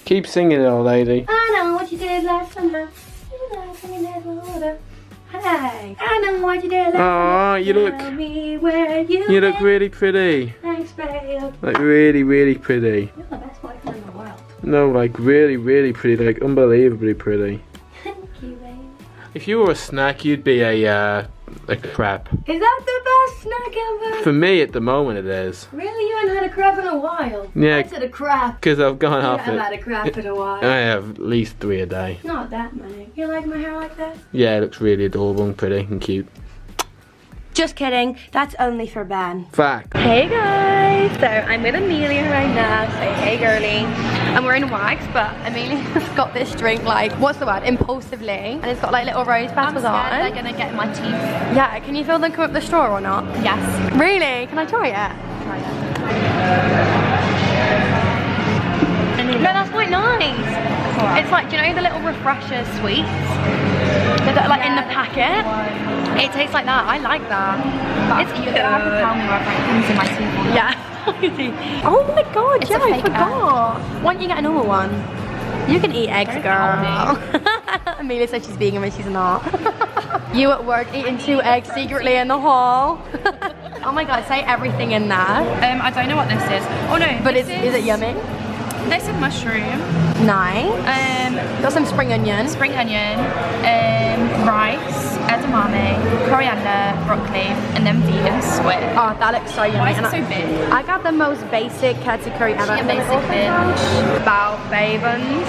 Keep singing it, old lady. I know what you did last summer. Hey, I know what you did last summer. You look. Tell me where you look been. really pretty. Thanks, babe. Like really, really pretty. You're the best boyfriend in the world. No, like really, really pretty. Like unbelievably pretty. Thank you, babe. If you were a snack, you'd be a crab. Is that the best snack ever? For me, at the moment, it is. Really? You haven't had a crab in a while? Yeah. I said a crab. Because I've gone You off haven't it. had a crab in a while. I have at least 3 a day. Not that many. You like my hair like that? Yeah, it looks really adorable and pretty and cute. Just kidding. That's only for Ben. Fact. Hey guys. So I'm with Amelia right now. Say hey girly. I'm wearing wax, but Amelia's got this drink like, what's the word? Impulsively. And it's got like little rose petals on. They're gonna get in my teeth. Yeah, can you feel them come up the straw or not? Yes. Really? Can I try it? Try it. No, that's quite nice. It's like, do you know the little refresher sweets? They're like in the packet. It tastes like that. I like that. It's you're gonna have to tell me whether it comes in my teeth or not. Yeah. Oh my god, It's yeah, a I fake forgot. Why don't you get a normal one? You can eat eggs, Don't girl. Amelia said she's vegan, but she's not. You at work eating 2 eggs secretly in the hall. Oh my god, say everything in there. I don't know what this is. Oh no. But is it yummy? This is mushroom. Nice. Got some spring onion. Spring onion, rice, edamame, coriander, broccoli, and then vegan squid. Oh, that looks so yummy. Why is it And so big? I got the most basic ketchup curry ever. Yeah, basic bitch. Bao bavens.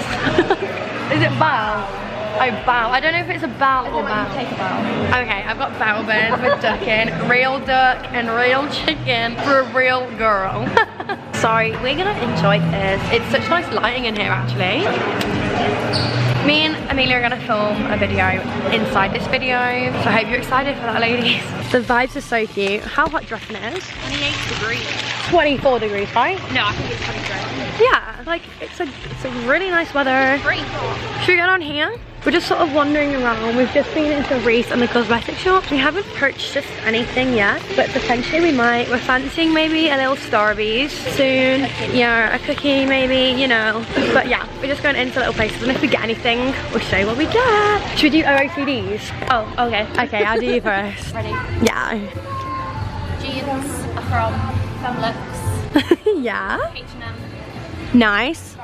Is it bao? Oh, bao. I don't know if it's a bao or bao. Take a bow. Okay, I've got bao buns with duck in, real duck and real chicken for a real girl. Sorry, we're gonna enjoy this. It's such nice lighting in here actually. Me and Amelia are gonna film a video inside this video, so I hope you're excited for that, ladies. The vibes are so cute. How hot do you reckon it is? 28 degrees. 24 degrees, right? No, I think it's 23. Yeah, like it's a really nice weather. Pretty hot. Should we get on here? We're just sort of wandering around. We've just been into Reese and the cosmetic shop. We haven't purchased anything yet, but potentially we might. We're fancying maybe a little Starbucks soon. Yeah, a cookie maybe, you know. But yeah, we're just going into little places, and if we get anything, we'll show you what we get. Should we do OOTDs? Oh, okay. Okay, I'll do you first. Ready? Yeah. Jeans from Femlux. Yeah. H&M. Nice.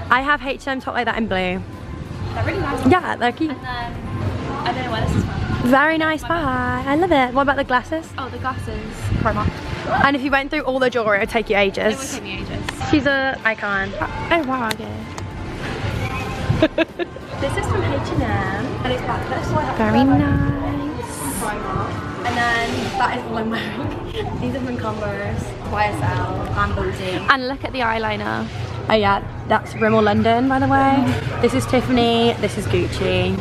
I have H&M top like that in blue. They're really nice. Yeah, they're cute. And then, I don't know where this is from. Very nice bag. I love it. What about the glasses? Oh, the glasses. Primark. And if you went through all the jewelry, it would take you ages. It would take me ages. She's a icon. Oh wow, okay. This is from H&M and it's backless, so I have Very nice. Primark. And then that is all I'm wearing. These are from Converse, YSL, and Booty. And look at the eyeliner. Oh yeah, that's Rimmel London, by the way. This is Tiffany, this is Gucci.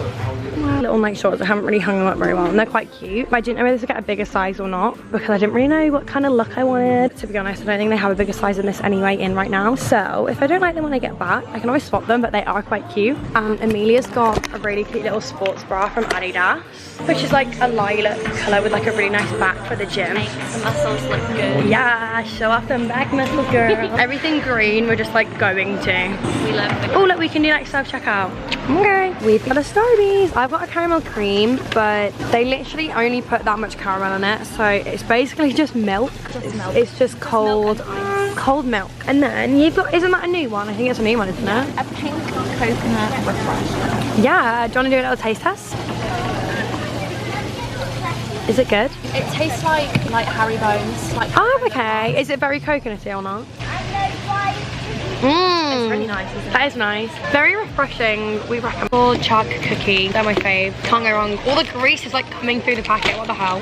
Little night shorts, I haven't really hung them up very well, and they're quite cute. But I didn't know whether to get a bigger size or not, because I didn't really know what kind of look I wanted. To be honest, I don't think they have a bigger size than this anyway in right now. So if I don't like them when I get back, I can always swap them, but they are quite cute. And Amelia's got a really cute little sports bra from Adidas, which is like a lilac colour with like a really nice back for the gym. Makes the muscles look good. Yeah, show off them back muscles, girl. Everything green, we're just like going to. We love the Oh look, we can do like self-checkout. Okay, we've got a Starbucks. I've got a caramel cream, but they literally only put that much caramel in it, so it's basically just milk. It's just cold milk. And then you've got, isn't that a new one? I think it's a new one, isn't it? A pink coconut refresher. Yeah, do you want to do a little taste test? Is it good? It tastes like Haribo's. Like Oh, okay. Is it very coconutty or not? It's really nice, isn't it? That is nice. Very refreshing, we recommend. Full chug cookie, they're my fave. Can't go wrong. All the grease is like coming through the packet, what the hell?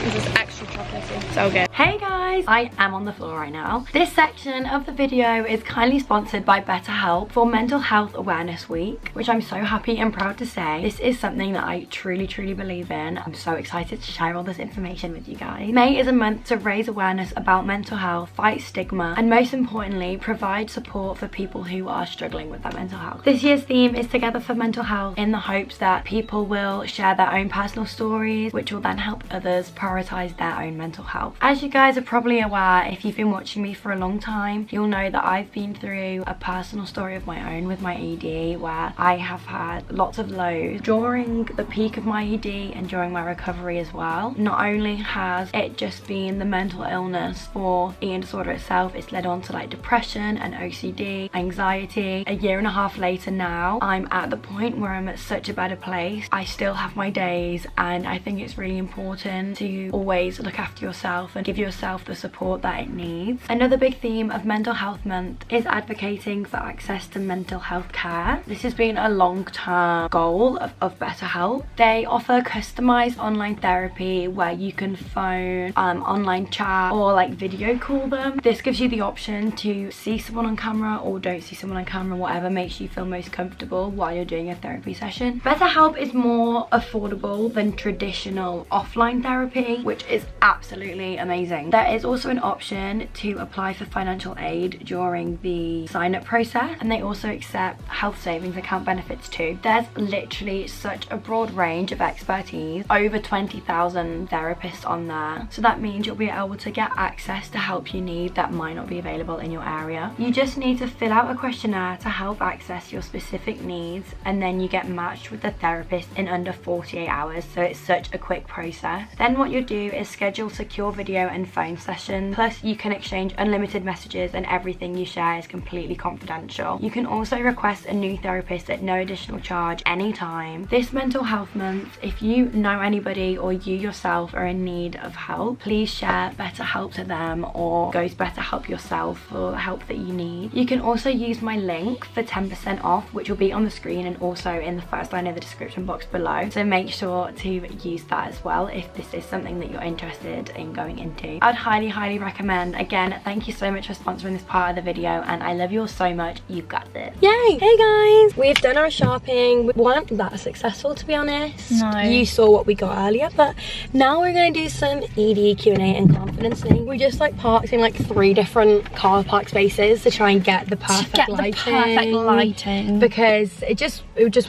This is extra chocolatey. So good. Hey guys, I am on the floor right now. This section of the video is kindly sponsored by BetterHelp for Mental Health Awareness Week, which I'm so happy and proud to say. This is something that I truly believe in. I'm so excited to share all this information with you guys. May is a month to raise awareness about mental health, fight stigma, and most importantly, provide support for people who are struggling with their mental health. This year's theme is Together for Mental Health, in the hopes that people will share their own personal stories, which will then help others prioritize their own mental health. health. As you guys are probably aware, if you've been watching me for a long time, you'll know that I've been through a personal story of my own with my ED, where I have had lots of lows during the peak of my ED and during my recovery as well. Not only has it just been the mental illness for eating disorder itself, it's led on to like depression and OCD, anxiety. A year and a half later now, I'm at the point where I'm at such a better place. I still have my days, and I think it's really important to always look after yourself and give yourself the support that it needs. Another big theme of Mental Health Month is advocating for access to mental health care. This has been a long-term goal of BetterHelp. They offer customized online therapy where you can phone, online chat, or like video call them. This gives you the option to see someone on camera or don't see someone on camera, whatever makes you feel most comfortable while you're doing a therapy session. BetterHelp is more affordable than traditional offline therapy, which is absolutely amazing. There is also an option to apply for financial aid during the sign-up process, and they also accept health savings account benefits too. There's literally such a broad range of expertise, over 20,000 therapists on there, so that means you'll be able to get access to help you need that might not be available in your area. You just need to fill out a questionnaire to help access your specific needs, and then you get matched with a therapist in under 48 hours, so it's such a quick process. Then what you do is schedule secure video and phone sessions, plus you can exchange unlimited messages and everything you share is completely confidential. You can also request a new therapist at no additional charge anytime. This Mental Health Month, if you know anybody or you yourself are in need of help, please share BetterHelp to them or go to BetterHelp yourself for the help that you need. You can also use my link for 10% off, which will be on the screen and also in the first line of the description box below, so make sure to use that as well if this is something that you're interested in going into. I'd highly recommend. Again, thank you so much for sponsoring this part of the video, and I love you all so much. You've got this. Yay! Hey guys, we've done our shopping. We weren't that successful, to be honest. No. You saw what we got earlier, but now we're gonna do some ED Q&A and confidence thing. We just like parked in like 3 different car park spaces to try and get the perfect lighting. Because it just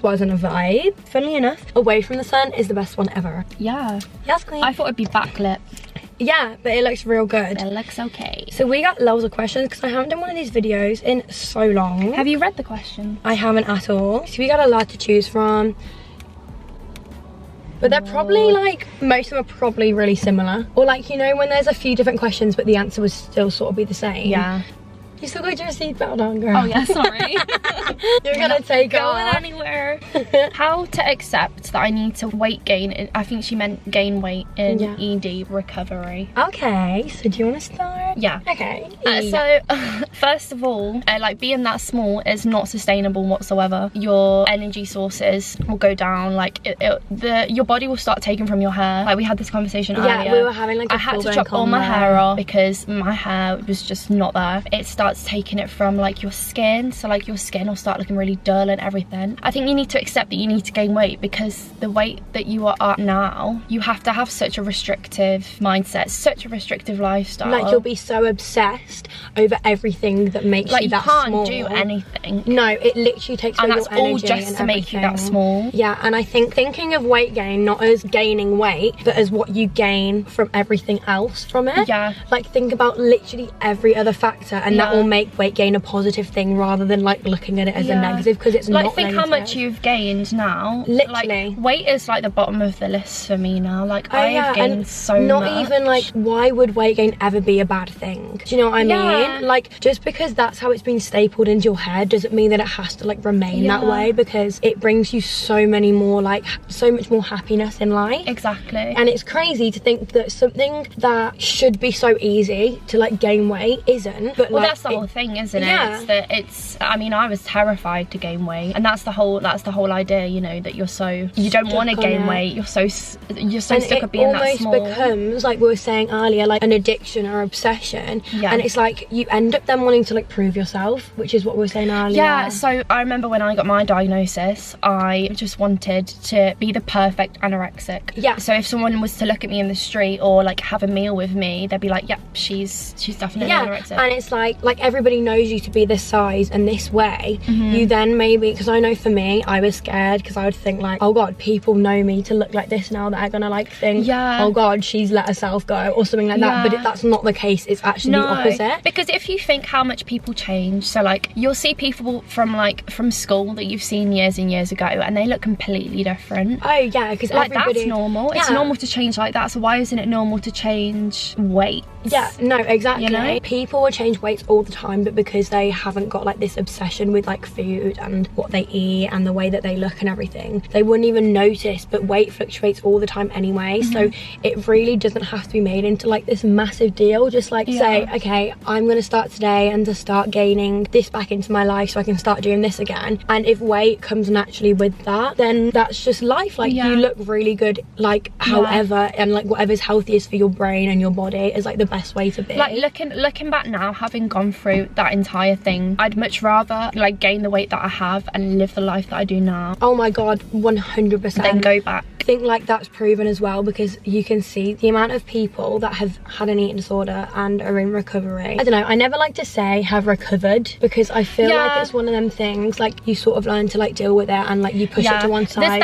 wasn't a vibe. Funnily enough, away from the sun is the best one ever. Yeah. Yes, queen. I thought it'd be backlit. Yeah, but it looks real good. It looks okay. So we got loads of questions because I haven't done one of these videos in so long. Have you read the question? I haven't at all. So we got a lot to choose from. But they're probably like, most of them are probably really similar. Or like, you know, when there's a few different questions but the answer would still sort of be the same. Yeah. You still got your seatbelt on, girl. Oh yeah, sorry. You're gonna take it going off. anywhere. How to accept that I need to weight gain. I think she meant gain weight in ED recovery. Okay, so do you want to start? Yeah. Okay. So first of all, like being that small is not sustainable whatsoever. Your energy sources will go down. Like your body will start taking from your hair. Like we had this conversation earlier. Yeah, we were having like a I had to chop all my hair off because my hair was just not there. It starts taking it from like your skin, so like your skin will start looking really dull and everything. I think you need to accept that you need to gain weight because the weight that you are at now, you have to have such a restrictive mindset, such a restrictive lifestyle. Like you'll be so obsessed over everything that makes like you that you small. can't do anything. No, it literally takes away your energy, and that's all just to make you that small. Yeah, and I think thinking of weight gain not as gaining weight, but as what you gain from everything else from it. Yeah. Like think about literally every other factor, and that will make weight gain a positive thing rather than like looking at it as a negative, because it's like not think negative. how much you've gained now. Literally. Like weight is like the bottom of the list for me now. Like I've gained so much. Not even like, why would weight gain ever be a bad thing? Do you know what I mean? Like just because that's how it's been stapled into your head doesn't mean that it has to like remain that way, because it brings you so many more, like so much more happiness in life. Exactly. And it's crazy to think that something that should be so easy to like gain weight isn't. But well, like, that's the whole thing, isn't it? Yeah. It's that it's, I mean, I was terrified to gain weight, and that's the whole idea, you know, that you don't want to gain weight. You're so stuck of being that small. It almost becomes, like we were saying earlier, like an addiction or obsession. And it's like you end up then wanting to like prove yourself, which is what we were saying earlier. Yeah, so I remember when I got my diagnosis, I just wanted to be the perfect anorexic. Yeah. So if someone was to look at me in the street or like have a meal with me, they'd be like, yep, she's definitely anorexic. And it's like everybody knows you to be this size and this way, you then maybe, because I know for me, I was scared because I would think like, oh god, people know me to look like this now, that are gonna like think, oh god, she's let herself go or something like that. But that's not the case. It's actually the opposite. Because if you think how much people change, so like you'll see people from school that you've seen years and years ago, and they look completely different. Oh yeah, because like that's normal. It's normal to change like that. So why isn't it normal to change weight? Yeah, no, exactly. You know? People will change weights all the time, but because they haven't got like this obsession with like food and what they eat and the way that they look and everything, they wouldn't even notice. But weight fluctuates all the time anyway, so it really doesn't have to be made into like this massive deal. Just like say, okay, I'm gonna start today and just start gaining this back into my life so I can start doing this again. And if weight comes naturally with that, then that's just life. Like you look really good, like however, and like whatever's healthiest for your brain and your body is like the best way to be. Like looking back now, having gone through that entire thing, I'd much rather like gain the weight that I have and live the life that I do now. Oh my god, 100%. Then go back. I think like that's proven as well, because you can see the amount of people that have had an eating disorder and are in recovery. I don't know, I never like to say have recovered, because I feel like it's one of them things like you sort of learn to like deal with it and like you push it to one side.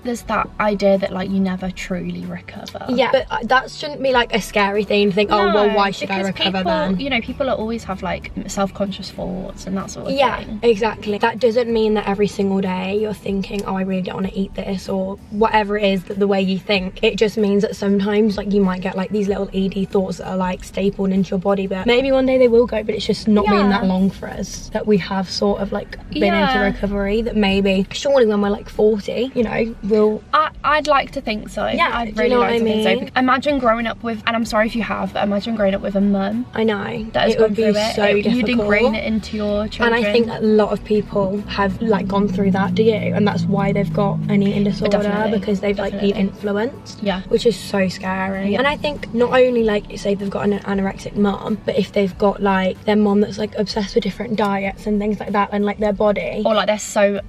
There's that idea that like you never truly recover. Yeah, but that shouldn't be like a scary thing to think, oh well, why should I recover people, then? You know, people always have like self-conscious thoughts and that sort of thing. Yeah, exactly. That doesn't mean that every single day you're thinking, oh I really don't want to eat this, or whatever it is that the way you think. It just means that sometimes like you might get like these little ED thoughts that are like stapled into your body, but maybe one day they will go. But it's just not been that long for us that we have sort of like been into recovery, that maybe surely when we're like 40, you know, we'll... I'd like to think so. Yeah, I'd really like to think so. Imagine growing up with, and I'm sorry if you have, but imagine growing up with a mum. I know. That has gone through it. So difficult. You'd ingrain it into your children. And I think that a lot of people have like gone through that, do you? And that's why they've got an eating disorder, because they've like been influenced. Yeah. Which is so scary. And I think not only like say they've got an anorexic mum, but if they've got like their mum that's like obsessed with different diets and things like that, and like their body, or like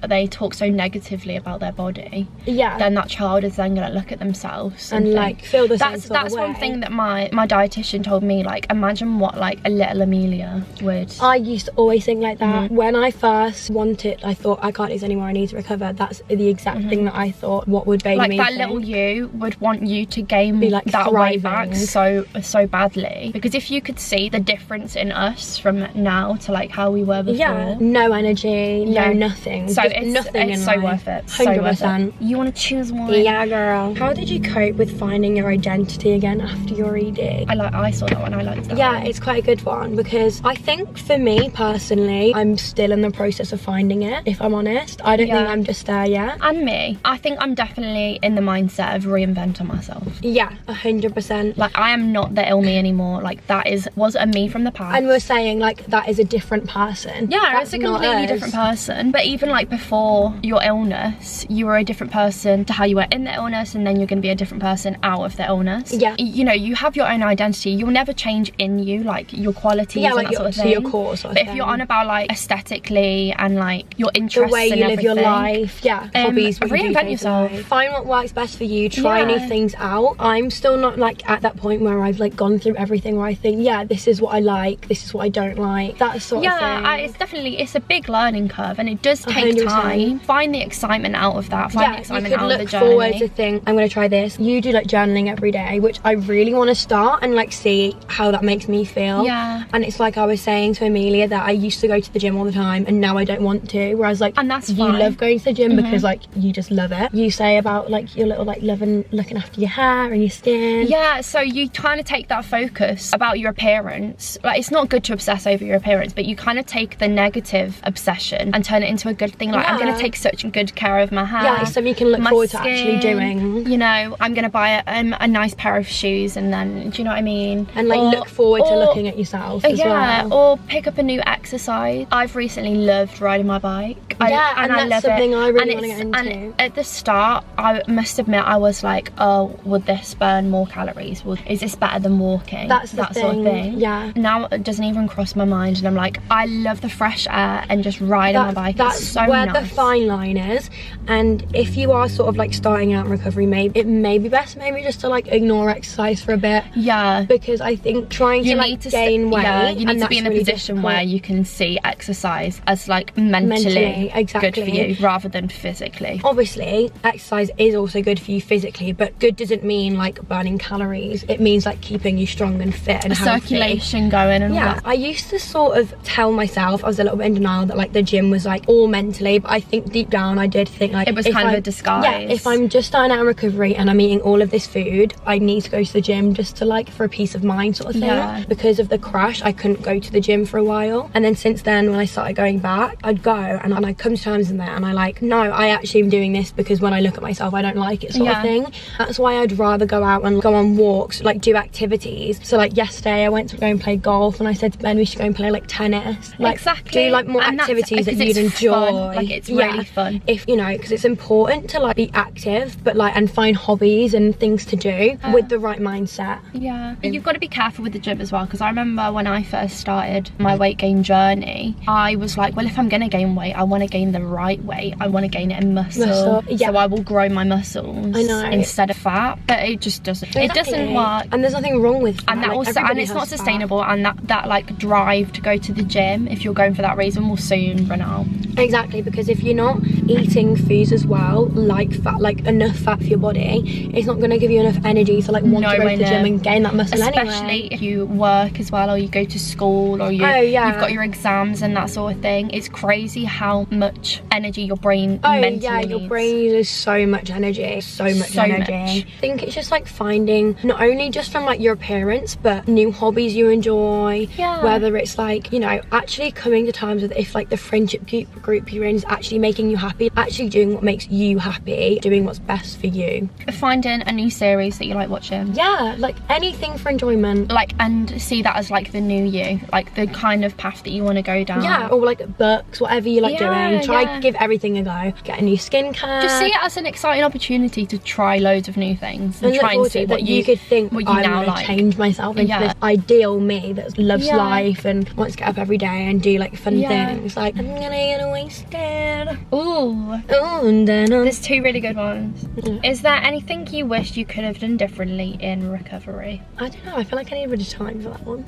they talk so negatively about their body, then that child is then gonna look at themselves and like feel the same sort of way. That's one thing that my dietitian told me, like imagine what like a little Amelia would. I used to always think like that. When I first wanted, I thought I can't lose anymore, I need to recover. That's the exact thing that I thought what would baby me like that think. Little you would want you to gain like that thriving. weight back so badly, because if you could see the difference in us from now to like how we were before, no energy, no nothing, so it's nothing it's in so life. worth it. 100%. You want to choose one? Yeah girl. How did you cope with finding your identity again after your ED? I saw that one. I liked that one. It's quite a good one, because I think for me personally, I'm still in the process of finding it, if I'm honest. I don't think I'm just there yet. And me, I think I'm definitely in the mindset of reinventing myself. Yeah, 100%. Like I am not the ill me anymore. Like that was a me from the past. And we're saying like that is a different person. Yeah, it's a completely different person. But even like before your illness, you were a different person to how you were in the illness, and then you're going to be a different person out of the illness. Yeah. You know, you have your own identity. You'll never change in you, like your qualities and that sort of thing. Your core sort of thing. But if you're on about like aesthetically and like your interests, the way you live your life, hobbies, reinvent yourself. Find what works best for you. Try new things out. I'm still not like at that point where I've like gone through everything where I think, this is what I like, this is what I don't like, that sort of thing. It's a big learning curve, and it does take 100%. Time. Find the excitement out of that. Find the excitement out of the journey. Forward to think, I'm going to try this. You do like journaling every day, which I really want to start and like see how that makes me feel. And it's like I was saying to Amelia that I used to go to the gym all the time, and now I don't want to, whereas like, and that's you fine. love going to the gym because like you just love it. You say about like your little like loving looking after your hair and your skin. So you kind of take that focus about your appearance. Like it's not good to obsess over your appearance, but you kind of take the negative obsession and turn it into a good thing. Like I'm going to take such good care of my hair, something you can look forward to actually doing. You know, I'm going to buy a nice pair of shoes, and then, do you know what I mean? And like look forward to looking at yourself as well. Or pick up a new exercise. I've recently loved riding my bike. And I love something I really want to get into. And at the start that, I must admit I was like, oh, would this burn more calories? Is this better than walking? That's the that thing. Sort of thing. Yeah. Now it doesn't even cross my mind, and I'm like, I love the fresh air and just riding my bike. That's it's so where nice. the fine line is. And if you are sort of like starting out in recovery, maybe it may be best maybe just to like ignore exercise for a bit. Yeah. Because I think trying to like gain weight, yeah, you need to be in a really position difficult. where you can see exercise as like mentally exactly. good for you rather than physically. Obviously, exercise is also good for you physically, but good doesn't mean like burning calories. It means like keeping you strong and fit and healthy. Circulation going and all Yeah, that. I used to sort of tell myself, I was a little bit in denial that like the gym was like all mentally, but I think deep down I did think like it was kind of a disguise. Yeah, if I'm just starting out in recovery and I'm eating all of this food, I need to go to the gym just to like for a peace of mind sort of thing. Yeah. Because of the crash, I couldn't go to the gym for a while, and then since then when I started going back, I'd go and I come to terms in there and I like, no, I actually am doing this because when I look at myself I don't like it sort of thing. That's why I'd rather go out and go on walks, like do activities. So like yesterday I went to go and play golf, and I said to Ben we should go and play like tennis, like exactly, do like more and activities that you'd enjoy. Fun. Like it's really fun, if you know, because it's important to like be active, but like and find hobbies and things to do with the right mindset. Yeah, you've got to be careful with the gym as well, because I remember when I first started my weight gain journey, I was like, well, if I'm gonna gain weight, I want to gain the right weight. I want to gain it in muscle. Yeah. So I will grow my muscles instead of fat, but it just doesn't. Exactly. It doesn't work. And there's nothing wrong with that. And that like, also, and it's not sustainable, and that like drive to go to the gym, if you're going for that reason, will soon run out. Exactly, because if you're not eating foods as well, like fat, like enough fat for your body, it's not going to give you enough energy to like want to go to the gym and gain that muscle especially if you work as well, or you go to school, or you've got your exams and that sort of thing. It's crazy how much energy your brain mentally needs. Your brain uses so much energy, so much energy. I think it's just like finding, not only just from like your appearance, but new hobbies you enjoy, whether it's like, you know, actually coming to terms with if like the friendship group you're in is actually making you happy, actually doing what makes you happy, doing what's best for you. Finding a new series that you like watching. Yeah, like anything for enjoyment. Like, and see that as like the new you, like the kind of path that you want to go down. Yeah, or like books, whatever you like doing. Try give everything a go. Get a new skincare. Just see it as an exciting opportunity to try loads of new things and try and see what you could think, what you I'm now gonna like. change myself into this ideal me that loves life and wants to get up every day and do like fun things. Like, I'm gonna get wasted. Ooh, and then there's two really good ones. Is there anything you wish you could have done differently in recovery? I don't know, I feel like I need a bit of time for that one.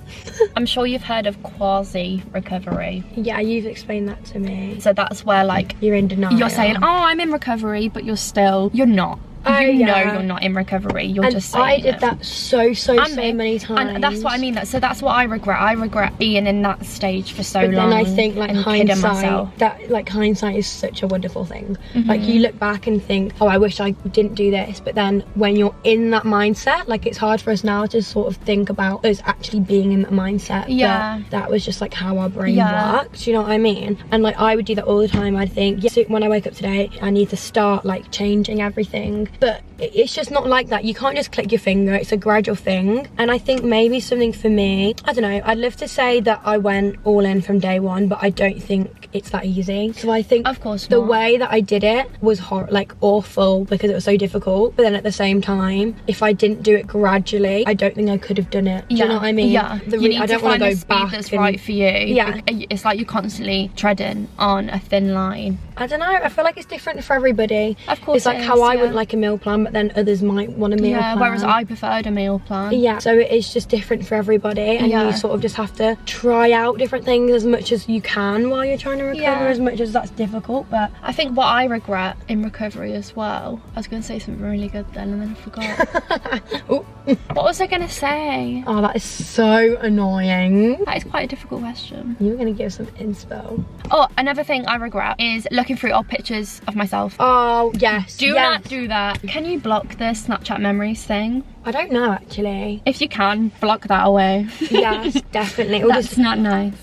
I'm sure you've heard of quasi recovery. Yeah, you've explained that to me. So that's where like you're in denial. You're saying, oh, I'm in recovery, but you're not. You know you're not in recovery. You're just saying I did that so many times. And that's what I mean. So that's what I regret. I regret being in that stage for so long. Then I think like hindsight, hindsight is such a wonderful thing. Like you look back and think, oh, I wish I didn't do this. But then when you're in that mindset, like it's hard for us now to sort of think about us actually being in that mindset. Yeah. But that was just like how our brain works. You know what I mean? And like I would do that all the time. I'd think, yeah, so when I wake up today, I need to start like changing everything. But it's just not like that. You can't just click your finger. It's a gradual thing. And I think maybe something for me, I don't know, I'd love to say that I went all in from day one, but I don't think it's that easy. So I think of course the way that I did it was like awful because it was so difficult. But then at the same time, if I didn't do it gradually, I don't think I could have done it. Do you know what I mean? Yeah. You need I don't to want find to the go speed back that's right for you. Yeah. It's like you're constantly treading on a thin line. I don't know, I feel like it's different for everybody. Of course it's like how I wouldn't like a meal plan, but then others might want a meal plan. Whereas I preferred a meal plan. Yeah, so it is just different for everybody, and you sort of just have to try out different things as much as you can while you're trying to recover, as much as that's difficult. But I think what I regret in recovery as well, I was going to say something really good then and then I forgot. What was I going to say? Oh, that is so annoying. That is quite a difficult question. You were going to give some inspo. Oh, another thing I regret is looking through old pictures of myself. Oh, yes. Do not do that. Can you block the Snapchat memories thing? I don't know actually. If you can, block that away. Yes, definitely. Or That's just not nice.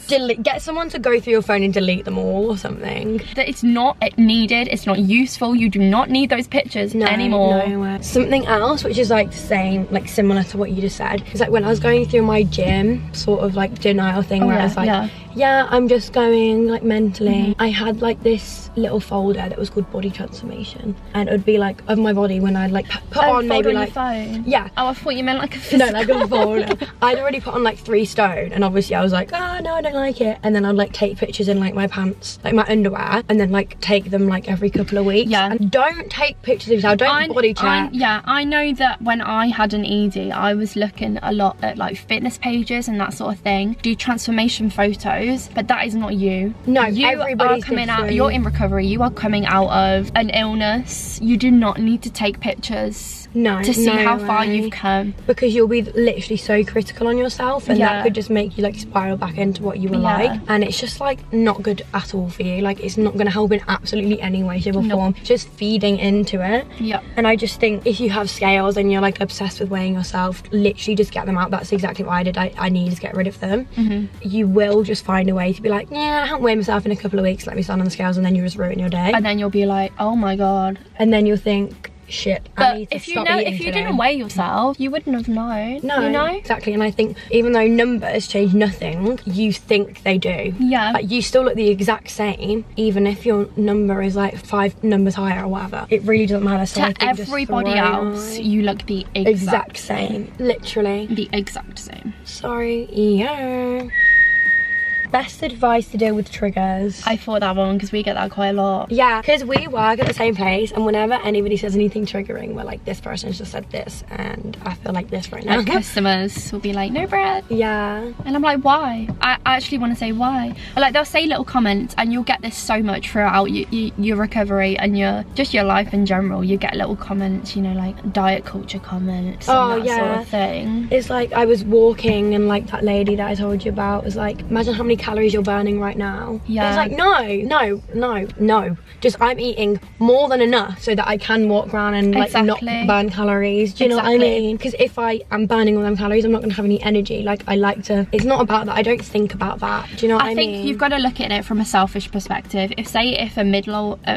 get someone to go through your phone and delete them all or something. That it's not needed, it's not useful, you do not need those pictures anymore. No. Something else which is like the same, like similar to what you just said, is like when I was going through my gym sort of like denial thing where I was like, yeah, I'm just going like mentally. I had like this little folder that was called body transformation, and it would be like of my body when I'd like put on maybe like phone. Yeah. Oh, I thought you meant like a physical. No, like a folder. I'd already put on like 3 stone, and obviously I was like, oh no, I don't like it. And then I'd like take pictures in like my pants, like my underwear, and then like take them like every couple of weeks. Yeah. And don't take pictures of yourself. Don't body check. I know that when I had an ED, I was looking a lot at like fitness pages and that sort of thing. Do transformation photos, but that is not you. No, you are coming out. You're in recovery. You are coming out of an illness. You do not need to take pictures. To see how far you've come, because you'll be literally so critical on yourself, and that could just make you like spiral back into what you were like, and it's just like not good at all for you. Like it's not going to help in absolutely any way, shape or form. Just feeding into it. And I just think if you have scales and you're like obsessed with weighing yourself, literally just get them out. That's exactly what I did. I needed to get rid of them. You will just find a way to be like, yeah, I can't weigh myself in a couple of weeks, let me stand on the scales, and then you just ruin your day, and then you'll be like, oh my god, and then you'll think, shit, but if you didn't weigh yourself, you wouldn't have known. No, you know, exactly. And I think even though numbers change nothing, you think they do. Like you still look the exact same, even if your number is like 5 numbers higher or whatever. It really doesn't matter. So to everybody else, you look the exact same. Literally the exact same. Sorry. Best advice to deal with triggers. I thought that one because we get that quite a lot. Yeah, because we work at the same place, and whenever anybody says anything triggering, we're like, this person's just said this and I feel like this right now. Like customers will be like, no bread. Yeah. And I'm like, why? I actually want to say why. Like they'll say little comments, and you'll get this so much throughout your recovery and your life in general. You get little comments, you know, like diet culture comments and that sort of thing. It's like I was walking, and like that lady that I told you about was like, imagine how many calories you're burning right now. It's like, no, just I'm eating more than enough so that I can walk around and like not burn calories. Do you know what I mean? Because if I am burning all them calories, I'm not gonna have any energy. Like I like to, it's not about that. I don't think about that. Do you know what I mean? I think you've got to look at it from a selfish perspective. If a middle-aged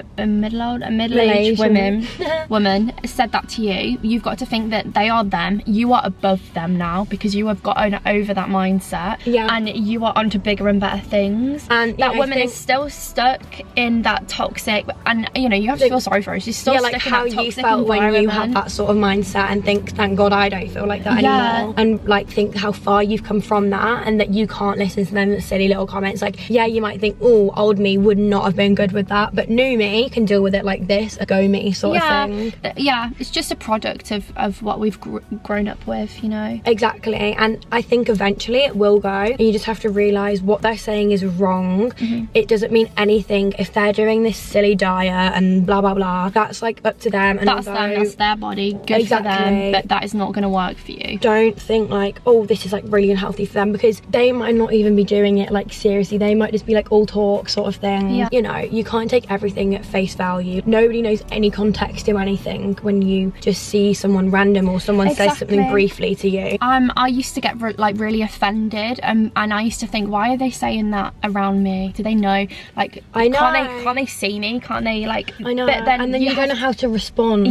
woman said that to you, you've got to think that they are them. You are above them now because you have gotten over that mindset, and you are onto bigger and better things. And that woman is still stuck in that toxic, and you know, you have to feel sorry for her. She's still like stuck how in that you felt when you had that sort of mindset, and think, thank God I don't feel like that anymore. And like think how far you've come from that, and that you can't listen to them silly little comments. Like, yeah, you might think, oh, old me would not have been good with that, but new me can deal with it like this, a go me sort of thing. Yeah, it's just a product of what we've grown up with, you know. Exactly. And I think eventually it will go, and you just have to realize what they're saying is wrong. It doesn't mean anything if they're doing this silly diet and blah blah blah. That's like up to them, and that's them, that's their body, good for them, but that is not going to work for you. Don't think like, oh, this is like really unhealthy for them, because they might not even be doing it like seriously. They might just be like all talk sort of thing. You know, you can't take everything at face value. Nobody knows any context to anything when you just see someone random or someone says something briefly to you. I used to get like really offended, and I used to think, why are they saying that around me? Do they know? Like, can't they see me? Can't they, like, I know. But then, and then you don't know how to respond.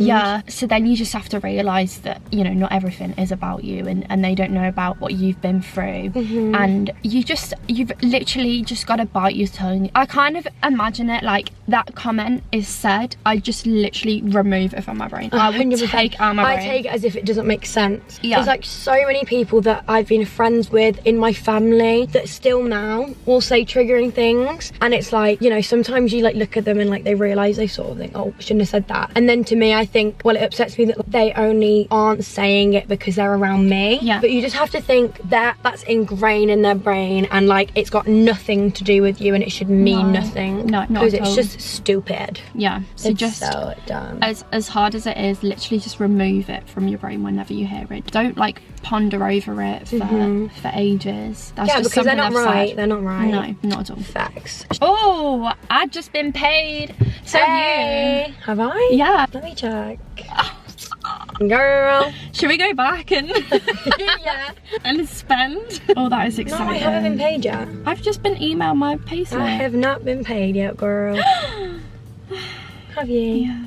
So then you just have to realize that, you know, not everything is about you, and they don't know about what you've been through. And you've literally just got to bite your tongue. I kind of imagine it like that comment is said, I just literally remove it from my brain. 100%. I would take out my brain. I take it as if it doesn't make sense. There's like so many people that I've been friends with in my family that still now will say triggering things, and it's like, you know, sometimes you like look at them and like they realize, they sort of think, oh, shouldn't have said that. And then to me, I think, well, it upsets me that they only aren't saying it because they're around me. But you just have to think that that's ingrained in their brain, and like it's got nothing to do with you, and it should mean nothing. No, not because it's just stupid. So it's just so dumb. As hard as it is, literally just remove it from your brain whenever you hear it. Don't like ponder over it for ages. That's just because they're not right. Said. They're not right. No, not at all. Facts. Oh, I've just been paid. So hey, have I? Yeah. Let me check. Girl. Should we go back and Yeah. and spend? Oh, that is No, exciting. I haven't been paid yet. I've just been emailed my payslip. I have not been paid yet, girl. Have you? Yeah.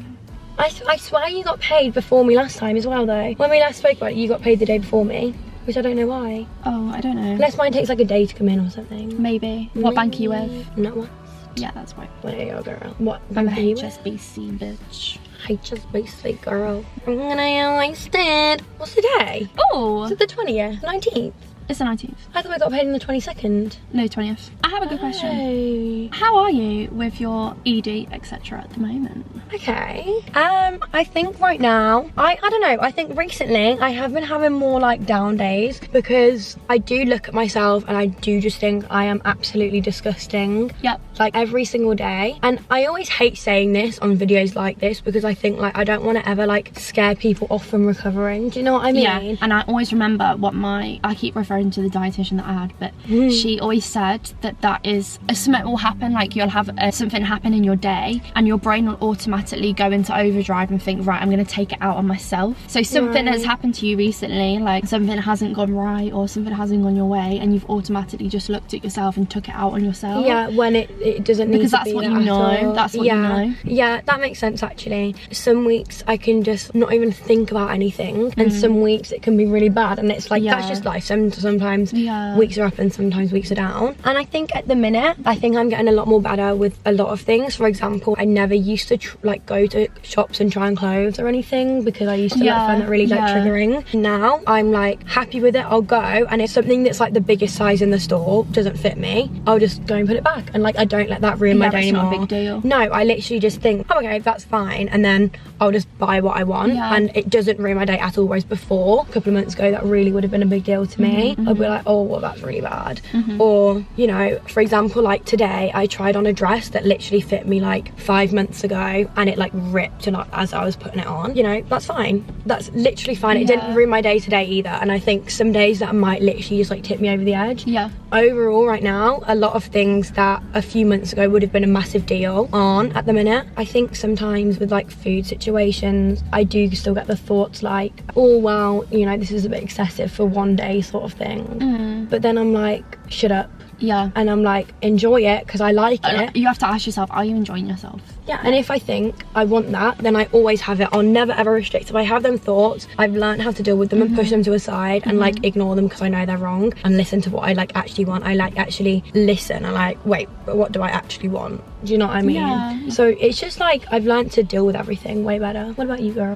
I swear you got paid before me last time as well, though. When we last spoke about it, you got paid the day before me, which I don't know why. Oh, I don't know. Unless mine takes like a day to come in or something. Maybe. What bank are you with? Not one. Yeah, that's right. There you go, girl. What I'm bank a are you with? HSBC bitch. HSBC, girl. I'm gonna get wasted. What's the day? Oh, Is it the 20th? 19th? it's the 19th. I thought we got paid on the 22nd. No, 20th. I have a good question. Oh. How are you with your ED, etc. at the moment? Okay. I think right now, I don't know, I think recently I have been having more like down days because I do look at myself and I do just think I am absolutely disgusting. Yep. Like every single day. And I always hate saying this on videos like this because I think like I don't want to ever like scare people off from recovering. Do you know what I mean? Yeah, and I always remember what I keep referring to the dietitian that I had, but she always said that is something will happen, like you'll have something happen in your day and your brain will automatically go into overdrive and think, right, I'm going to take it out on myself. So something has happened to you recently, like something hasn't gone right or something hasn't gone your way, and you've automatically just looked at yourself and took it out on yourself. Yeah, when it doesn't need because to that's be what that you at know. all. That's what you know. Yeah, that makes sense actually. Some weeks I can just not even think about anything, and some weeks it can be really bad, and it's like that's just life. Sometimes weeks are up and sometimes weeks are down. And I think at the minute, I think I'm getting a lot more better with a lot of things. For example, I never used to like go to shops and try on clothes or anything because I used to like find that really like triggering. Now I'm like happy with it. I'll go, and if something that's like the biggest size in the store doesn't fit me, I'll just go and put it back, and like I don't let that ruin my day anymore. Not a big deal. No, I literally just think, oh, okay, that's fine, and then I'll just buy what I want, and it doesn't ruin my day at all. Whereas before, a couple of months ago, that really would have been a big deal to me. I'd be like, oh, well, that's really bad. Or, you know, for example, like today I tried on a dress that literally fit me like 5 months ago, and it like ripped and as I was putting it on. You know, that's fine, that's literally fine. It didn't ruin my day today either. And I think some days that might literally just like tip me over the edge. Overall right now, a lot of things that a few months ago would have been a massive deal aren't at the minute. I think sometimes with like food situations, I do still get the thoughts like, oh well, you know, this is a bit excessive for one day sort of thing. But then I'm like, shut up. And I'm like, enjoy it because I like it. You have to ask yourself, are you enjoying yourself? Yeah, and if I think I want that, then I always have it. I'll never ever restrict. If I have them thoughts, I've learned how to deal with them and push them to a side and like ignore them because I know they're wrong, and listen to what I like actually want. I like actually listen. I like, wait, but what do I actually want? Do you know what I mean? So it's just like I've learned to deal with everything way better. What about you, girl?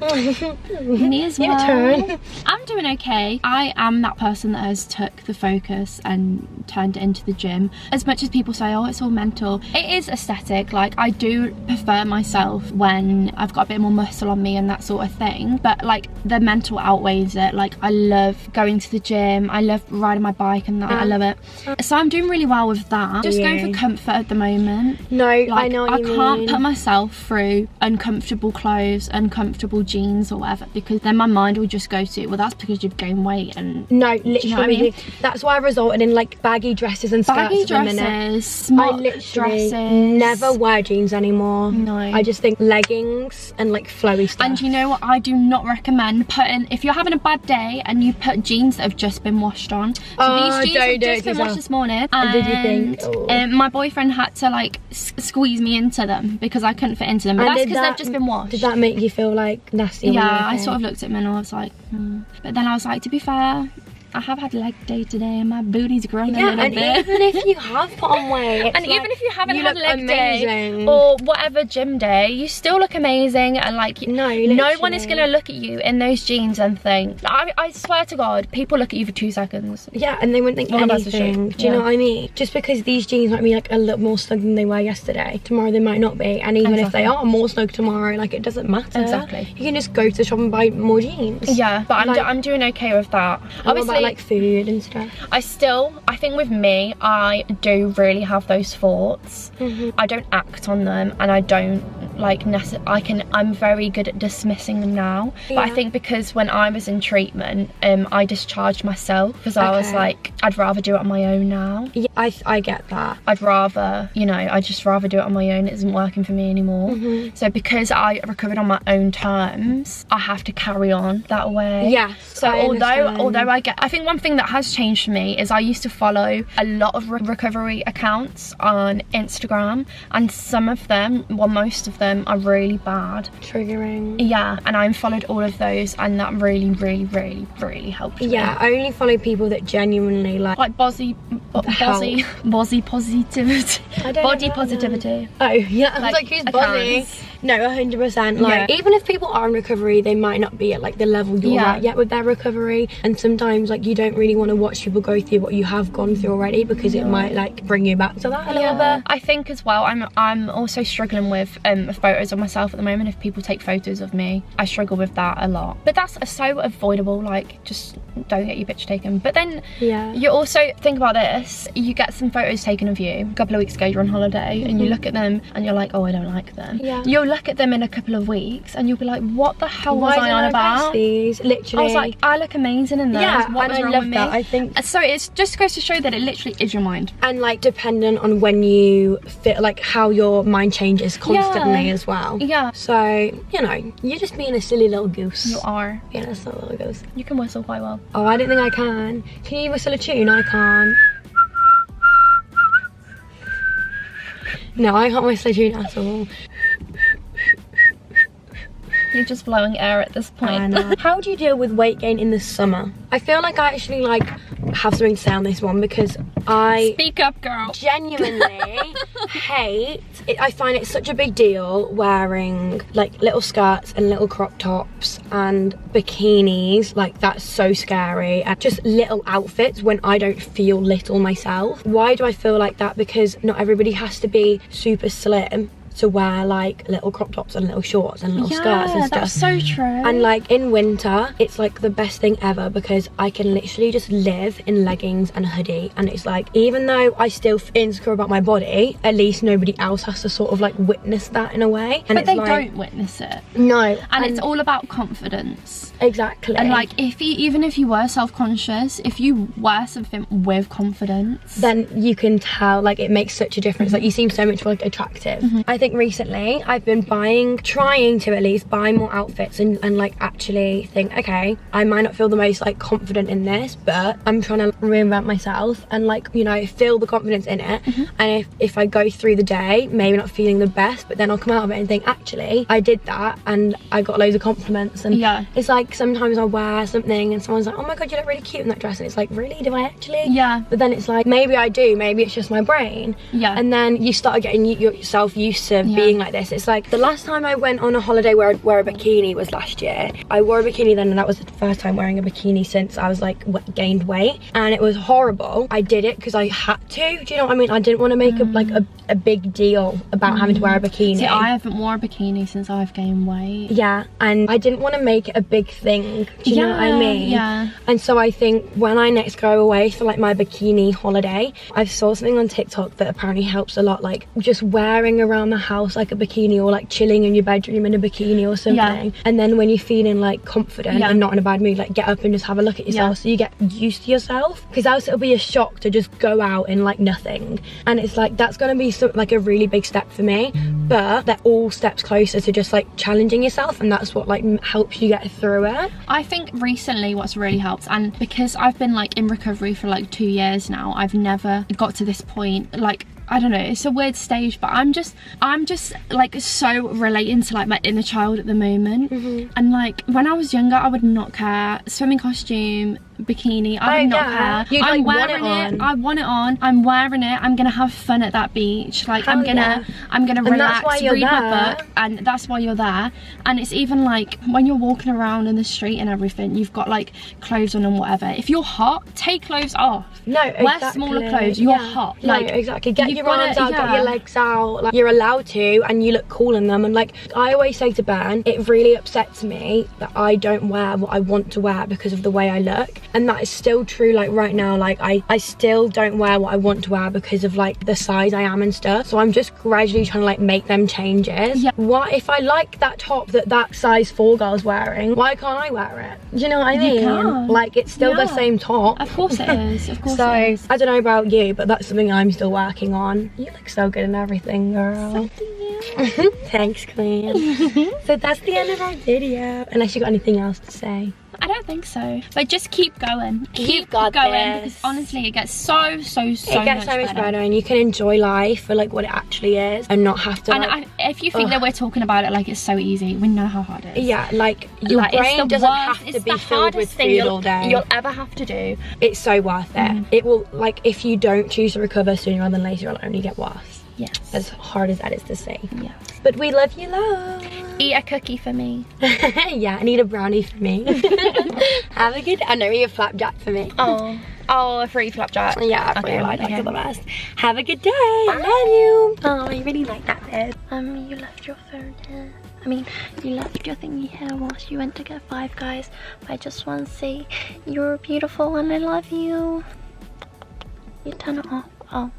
Me as well. Your turn. I'm doing okay. I am that person that has took the focus and turned it into the gym. As much as people say, oh, it's all mental, it is aesthetic. Like I do prefer myself when I've got a bit more muscle on me and that sort of thing, but like the mental outweighs it. Like I love going to the gym, I love riding my bike and that. I love it. So I'm doing really well with that. Just going for comfort at the moment. No, like, I know what you mean. I can't put myself through uncomfortable clothes, uncomfortable jeans or whatever, because then my mind will just go to, well, that's because you've gained weight. And no, literally, you know what I mean? That's why I resulted in like baggy dresses and skirts. Baggy dresses, smart I literally dresses. never wear jeans anymore. No. I just think leggings and like flowy stuff. And you know what, I do not recommend putting, if you're having a bad day and you put jeans that have just been washed on. So these jeans have just been washed this morning, and did you think, oh. My boyfriend had to like squeeze me into them because I couldn't fit into them, but that's because they've just been washed. Did that make you feel like nasty? Yeah, I sort of looked at him and I was like, But then I was like, to be fair, I have had leg day today and my booty's grown a little bit. Even if you have put on weight, and even if you haven't had leg amazing. day or whatever gym day, you still look amazing. And like, no one is gonna look at you in those jeans and think, I swear to God, people look at you for 2 seconds. Yeah, and they wouldn't think anything. Do you know what I mean? Just because these jeans might be like a little more snug than they were yesterday, tomorrow they might not be. And even if they are more snug tomorrow, like it doesn't matter. Exactly. You can just go to the shop and buy more jeans. Yeah, but I'm doing okay with that. Obviously, like food and stuff. I think with me, I do really have those thoughts. I don't act on them, and I don't like I'm very good at dismissing them now. But I think because when I was in treatment, I discharged myself because I was like, I'd rather do it on my own now. Yeah, I get that. I'd rather, you know, I'd just rather do it on my own. It isn't working for me anymore. So because I recovered on my own terms, I have to carry on that way. Yeah. So although I think one thing that has changed for me is I used to follow a lot of recovery accounts on Instagram, and some of them, well, most of them are really bad. Triggering. Yeah, and I followed all of those, and that really helped me. Yeah, I only follow people that genuinely like body positivity. Body positivity. Oh yeah, I was like who's body? No, 100%. Like even if people are in recovery, they might not be at like the level you're at yet with their recovery, and sometimes like you don't really want to watch people go through what you have gone through already, because it might like bring you back to that a little bit. I think as well, I'm also struggling with photos of myself at the moment. If people take photos of me, I struggle with that a lot, but that's so avoidable. Like, just don't get your picture taken. But then you also think about this, you get some photos taken of you a couple of weeks ago, you're on holiday, and you look at them and you're like, oh, I don't like them. You'll look at them in a couple of weeks and you'll be like, what the hell was I on about? Literally, I was like, I look amazing in those. What was wrong with me? I think so. It just goes to show that it literally is your mind, and like dependent on when you feel like how your mind changes constantly as well. So you know, you're just being a silly little goose. You are being a silly little goose. You can whistle quite well. Oh, I don't think I can. Can you whistle a tune? I can't. No, I can't whistle a tune at all. You're just blowing air at this point. How do you deal with weight gain in the summer? I feel like I actually like have something to say on this one, because I speak up, girl. Genuinely hate it. I find it such a big deal wearing like little skirts and little crop tops and bikinis. Like, that's so scary. And just little outfits when I don't feel little myself. Why do I feel like that? Because not everybody has to be super slim to wear like little crop tops and little shorts and little skirts and stuff. That's so true. And like in winter, it's like the best thing ever, because I can literally just live in leggings and a hoodie, and it's like, even though I still feel insecure about my body, at least nobody else has to sort of like witness that in a way. And but they like, don't witness it. No. And it's all about confidence. Exactly. And like, even if you were self-conscious, if you wear something with confidence, then you can tell, like, it makes such a difference. Like, you seem so much more like attractive. I think recently I've been trying to at least buy more outfits and like actually think, okay, I might not feel the most like confident in this, but I'm trying to reinvent myself and like, you know, feel the confidence in it. And if I go through the day maybe not feeling the best, but then I'll come out of it and think, actually I did that and I got loads of compliments. And it's like, sometimes I wear something and someone's like, oh my god, you look really cute in that dress, and it's like, really, do I actually? But then it's like, maybe I do, maybe it's just my brain. And then you start getting yourself used to being like this. It's like, the last time I went on a holiday where I'd wear a bikini was last year. I wore a bikini then, and that was the first time wearing a bikini since I was like gained weight, and it was horrible. I did it because I had to, do you know what I mean? I didn't want to make a big deal about having to wear a bikini. See, I haven't worn a bikini since I've gained weight. And I didn't want to make it a big thing, do you know what I mean? And so I think when I next go away for like my bikini holiday, I saw something on TikTok that apparently helps a lot, like just wearing around the house like a bikini, or like chilling in your bedroom in a bikini or something. And then when you're feeling like confident and not in a bad mood, like get up and just have a look at yourself, so you get used to yourself, because else it'll be a shock to just go out in like nothing. And it's like, that's gonna be like a really big step for me, but they're all steps closer to just like challenging yourself, and that's what like helps you get through it. I think recently what's really helped, and because I've been like in recovery for like 2 years now, I've never got to this point. Like, I don't know, it's a weird stage, but I'm just like so relating to like my inner child at the moment. And like, when I was younger, I would not care. Swimming costume, bikini, I would not care. I'm wearing it. I want it on. I'm wearing it. I'm gonna have fun at that beach. Like, I'm gonna relax, read my book, and that's why you're there. And it's even like when you're walking around in the street and everything, you've got like clothes on and whatever. If you're hot, take clothes off. Wear smaller clothes. You're hot. Like, exactly. Get your arms out, get your legs out. Like, you're allowed to, and you look cool in them. And like, I always say to Ben, it really upsets me that I don't wear what I want to wear because of the way I look. and that is still true. Like right now, like I still don't wear what I want to wear because of like the size I am and stuff, so I'm just gradually trying to like make them changes. Yeah. What if I like that top that size 4 girl's wearing, why can't I wear it? Do you know what I mean? You can. Like it's still the same top. Of course it is, of course So it is. I don't know about you, but that's something I'm still working on. You look so good in everything, girl. Thanks, queen. So that's the end of our video, unless you got anything else to say. I don't think so, but just keep going. You've got going this. because honestly it gets so It gets so much better, and you can enjoy life for like what it actually is and not have to And like, if you think that we're talking about it like it's so easy, we know how hard it is. yeah, like your brain doesn't have to be filled with food all day. You'll ever have to do. It's so worth it. It will, like, if you don't choose to recover sooner rather than later, it'll only get worse. Yes. As hard as that is to say. Yes. But we love you, love. Eat a cookie for me. Yeah, and eat a brownie for me. Have a good day. I know, eat a flapjack for me. Oh, a free flapjack. Yeah, Okay, like okay. the best. Have a good day. I love you. Oh, I really like that bed. You left your phone here. I mean, you left your thingy here whilst you went to get Five Guys. I just want to say you're beautiful and I love you. You turn it off. Oh.